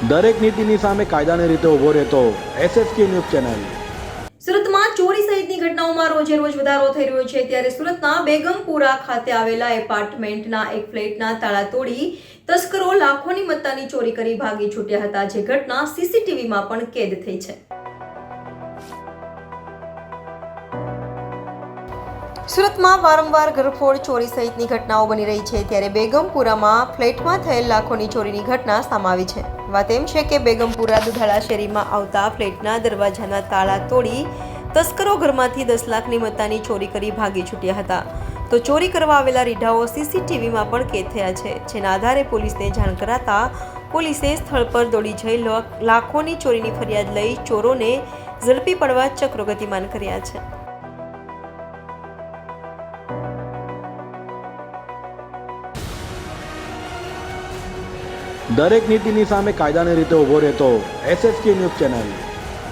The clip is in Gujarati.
દરેક નીતિની સામે કાયદાની રીતે ઊભો રહેતો SSK ન્યૂઝ ચેનલ। સુરતમાં ચોરી સહિતની ઘટનાઓમાં રોજે રોજ વધારો થઈ રહ્યો છે, ત્યારે સુરતના બેગમપુરા ખાતે આવેલા એપાર્ટમેન્ટના એક ફ્લેટના તાળા તોડી તસ્કરો લાખોની મત્તાની ચોરી કરી ભાગી છૂટ્યા હતા, જે ઘટના CCTVમાં પણ કેદ થઈ છે। સુરતમાં વારંવાર ઘરફોડ, ચોરી સહિતની ઘટનાઓ બની રહી છે, ત્યારે બેગમપુરામાં ફ્લેટમાં થયેલ લાખોની ચોરીની ઘટના સામે આવી છે। વાત એમ છે કે બેગમપુરા દુધાળા શેરીમાં આવતા ફ્લેટના દરવાજાના તાળા તોડી તસ્કરો ઘરમાંથી 10 લાખની મત્તાની ચોરી કરી ભાગી છૂટ્યા હતા। તો ચોરી કરવા આવેલા રીઢાઓ CCTVમાં પણ કેદ થયા છે, જેના આધારે પોલીસને જાણ કરાતા પોલીસે સ્થળ પર દોડી જઈ લાખોની ચોરીની ફરિયાદ લઈ ચોરોને ઝડપી પાડવા ચક્રો ગતિમાન કર્યા છે। દરેક નીતિની સામે કાયદાની રીતે ઊભો રહેતો SSK ન્યૂઝ ચેનલ।